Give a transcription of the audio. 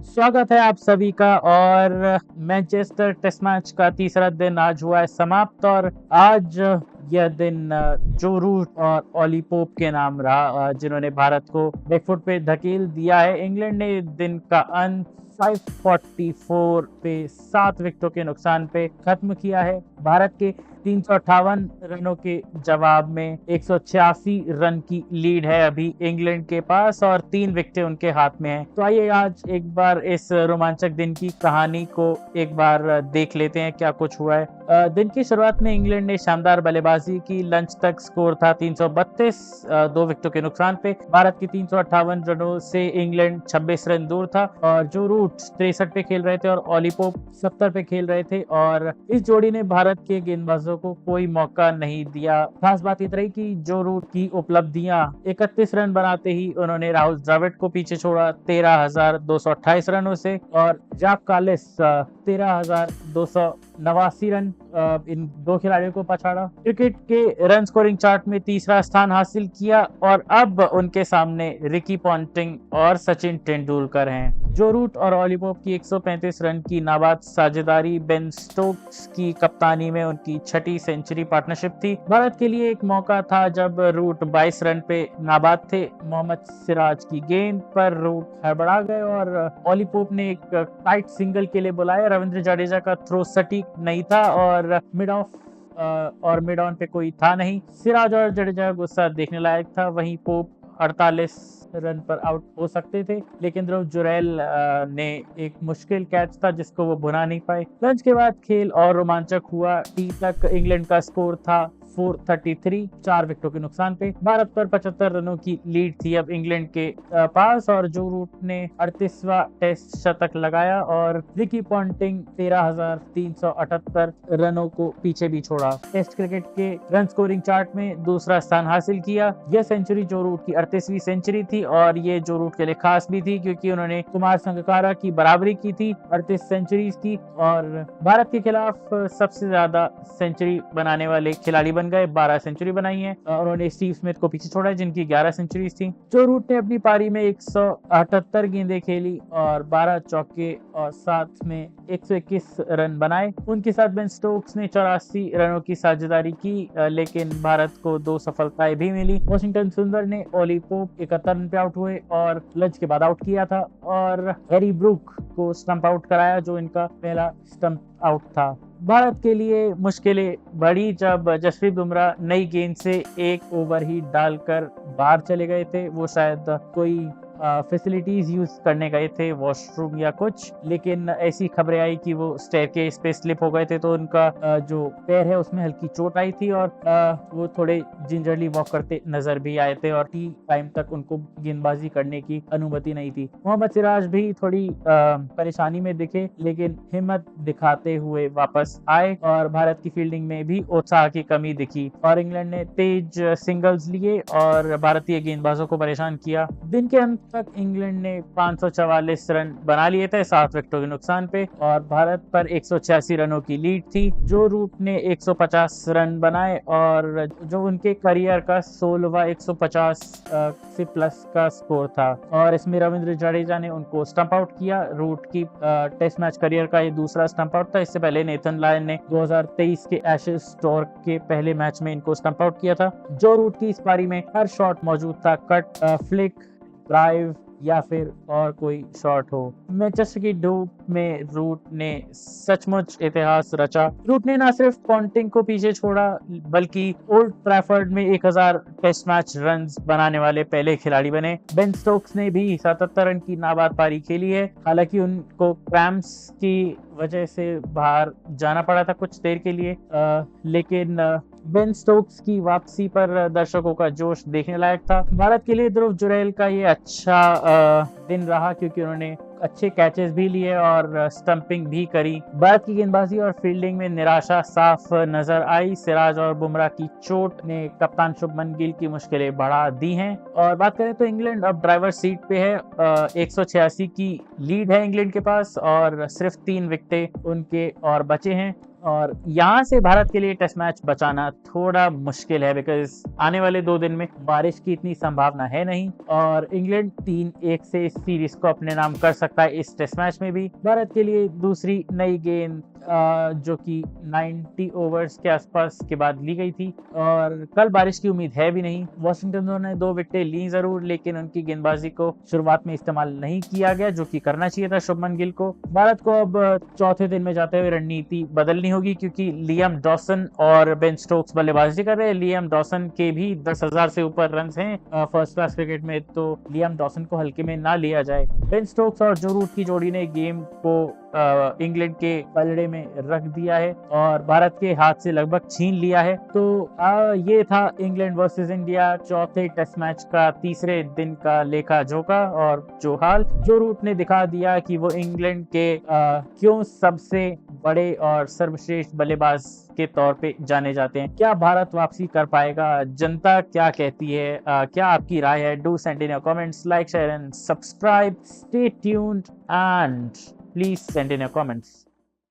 स्वागत है आप सभी का। और मैनचेस्टर टेस्ट मैच का तीसरा दिन आज हुआ है समाप्त। और आज यह दिन जो रूट और ऑली पोप के नाम रहा, जिन्होंने भारत को बैकफुट पे धकेल दिया है। इंग्लैंड ने दिन का अंत 544 पे 7 विकेटों के नुकसान पे खत्म किया है। भारत के 358 रनों के जवाब में 186 रन की लीड है अभी इंग्लैंड के पास, और 3 विकेटें उनके हाथ में हैं। तो आइए आज एक बार इस रोमांचक दिन की कहानी को एक बार देख लेते हैं क्या कुछ हुआ है। दिन की शुरुआत में इंग्लैंड ने शानदार बल्लेबाजी की। लंच तक स्कोर था 332, 2 विकेटों के नुकसान पे। भारत की 358 रनों से इंग्लैंड 26 रन दूर था, और जो रूट 63 पे खेल रहे थे और ऑली पोप 70 पे खेल रहे थे, और इस जोड़ी ने भारत के गेंदबाजों को कोई मौका नहीं दिया। खास बात इतना ही कि जो रूट की उपलब्धियां 31 रन बनाते ही उन्होंने राहुल द्रविड़ को पीछे छोड़ा 13,228 रनों से, और जैक कालिस 13,289 रन इन दो खिलाड़ियों को पछाड़ा। क्रिकेट के रन स्कोरिंग चार्ट में तीसरा स्थान हासिल किया, और अब उनके सामने रिकी पॉन्टिंग और सचिन तेंदुलकर हैं। जो रूट और ऑली पोप की 135 रन की नाबाद साझेदारी बेन स्टोक्स की कप्तानी में उनकी छठी सेंचुरी पार्टनरशिप थी। भारत के लिए एक मौका था जब रूट 22 रन पे नाबाद थे। मोहम्मद सिराज की गेंद पर रूट हड़बड़ा गए और ऑली पोप ने एक टाइट सिंगल के लिए बुलाया। रविंद्र जडेजा का थ्रो सटीक नहीं था, और मिड ऑन पे कोई था नहीं। सिराज और जडेजा गुस्सा देखने लायक था। वहीं पोप 48 रन पर आउट हो सकते थे, लेकिन ध्रुव जुरैल ने एक मुश्किल कैच था जिसको वो भुना नहीं पाए। लंच के बाद खेल और रोमांचक हुआ। टी तक इंग्लैंड का स्कोर था 433, 4 विकेटों के नुकसान पे। भारत पर 75 रनों की लीड थी अब इंग्लैंड के पास, और जो रूट ने 38वां टेस्ट शतक लगाया, और रिकी पॉन्टिंग 13,378 रनों को पीछे भी छोड़ा। टेस्ट क्रिकेट के रन स्कोरिंग चार्ट में दूसरा स्थान हासिल किया। यह सेंचुरी जो रूट की 38वीं सेंचुरी थी, और ये जो रूट के लिए खास भी थी क्योंकि उन्होंने कुमार संगकारा की बराबरी की थी 38 सेंचुरीज की, और भारत के खिलाफ सबसे ज्यादा सेंचुरी बनाने वाले खिलाड़ी बन गए। 12 सेंचुरी बनाई है। उन्होंने स्टीव स्मिथ को पीछे छोड़ा जिनकी 11 सेंचुरीज थी। जो रूट ने अपनी पारी में 178 गेंदें खेली और 12 चौके और साथ में 121 रन बनाए। उनके साथ बेन स्टोक्स ने 84 रनों की साझेदारी की, लेकिन भारत को 2 सफलताएं भी मिली। वॉशिंगटन सुंदर ने ऑली पोप 71 रन पे आउट हुए और लंच के बाद आउट किया था, और हैरी ब्रूक को स्टंप आउट कराया जो इनका पहला स्टंप आउट था। भारत के लिए मुश्किलें बढ़ी जब जसप्रीत बुमराह नई गेंद से एक ओवर ही डालकर बाहर चले गए थे। वो शायद कोई फैसिलिटीज यूज करने गए थे, वॉशरूम या कुछ, लेकिन ऐसी खबरें आई कि वो स्टेयरकेस पे स्लिप हो गए थे, तो उनका जो पैर है उसमें हल्की चोट आई थी, और वो थोड़े जिंजरली वॉक करते नजर भी आए थे, और टी टाइम तक उनको गेंदबाजी करने की अनुमति नहीं थी। मोहम्मद सिराज भी थोड़ी परेशानी में दिखे, लेकिन हिम्मत दिखाते हुए वापस आए, और भारत की फील्डिंग में भी उत्साह की कमी दिखी, और इंग्लैंड ने तेज सिंगल्स लिए और भारतीय गेंदबाजों को परेशान किया। दिन के अंत तक इंग्लैंड ने 544 रन बना लिए थे 7 विकेटों के नुकसान पे, और भारत पर 186 रनों की लीड थी। जो रूट ने 150 रन बनाए, और जो उनके करियर का 16वां 150 से प्लस का स्कोर था, और इसमें रविंद्र जडेजा ने उनको स्टंप आउट किया। रूट की टेस्ट मैच करियर का ये दूसरा स्टंप आउट था। इससे पहले नेथन लायन ने 2023 के एशेज टूर के पहले मैच में इनको स्टंप आउट किया था। जो रूट की इस पारी में हर शॉट मौजूद था, कट, फ्लिक, ड्राइव या फिर और कोई शॉट हो। मैनचेस्टर की धूप में रूट ने सचमुच इतिहास रचा। रूट ने न सिर्फ पॉन्टिंग को पीछे छोड़ा, बल्कि ओल्ड ट्रैफर्ड में 1000 टेस्ट मैच रन बनाने वाले पहले खिलाड़ी बने। बेन स्टोक्स ने भी 77 रन की नाबाद पारी खेली है। हालांकि उनको क्रैम्प्स की वजह से बाहर जाना पड़ा था कुछ देर के लिए, लेकिन बेन स्टोक्स की वापसी पर दर्शकों का जोश देखने लायक था। भारत के लिए ध्रुव जुरैल का ये अच्छा दिन रहा क्योंकि उन्होंने अच्छे कैचेस भी लिए और स्टंपिंग भी करी। भारत की गेंदबाजी और फील्डिंग में निराशा साफ नजर आई। सिराज और बुमराह की चोट ने कप्तान शुभमन गिल की मुश्किलें बढ़ा दी हैं। और बात करें तो इंग्लैंड अब ड्राइवर सीट पे है। 186 की लीड है इंग्लैंड के पास, और सिर्फ 3 विकेटें उनके और बचे हैं। और यहाँ से भारत के लिए टेस्ट मैच बचाना थोड़ा मुश्किल है, बिकॉज आने वाले 2 दिन में बारिश की इतनी संभावना है नहीं और इंग्लैंड 3-1 से इस सीरीज को अपने नाम कर सकता है इस टेस्ट मैच में भी। भारत के लिए दूसरी नई गेंद जो कि 90 ओवर्स के आसपास के बाद ली गई थी और कल बारिश की उम्मीद है भी नहीं। वॉशिंगटन ने 2 विकेटें ली जरूर, लेकिन उनकी गेंदबाजी को शुरुआत में इस्तेमाल नहीं किया गया, जो कि करना चाहिए था शुभमन गिल को। भारत को अब चौथे दिन में जाते हुए रणनीति बदलनी होगी, क्योंकि लियाम डॉसन और बेन स्टोक्स बल्लेबाजी कर रहे हैं। लियाम डॉसन के भी 10,000 से ऊपर रन हैं फर्स्ट क्लास क्रिकेट में, तो लियाम डॉसन को हल्के में ना लिया जाए। बेन स्टोक्स और जो रूट की जोड़ी ने गेम को इंग्लैंड के पलड़े में रख दिया है और भारत के हाथ से लगभग छीन लिया है। तो ये था इंग्लैंड वर्सेस इंडिया चौथे टेस्ट मैच का तीसरे दिन का लेखा जोखा और जो हाल। जो रूट ने दिखा दिया कि वो इंग्लैंड के क्यों सबसे बड़े और सर्वश्रेष्ठ बल्लेबाज के तौर पे जाने जाते हैं। क्या भारत वापसी कर पाएगा? जनता क्या कहती है? क्या आपकी राय है? Do send in your comments, like, share and subscribe. Stay tuned and please send in your comments.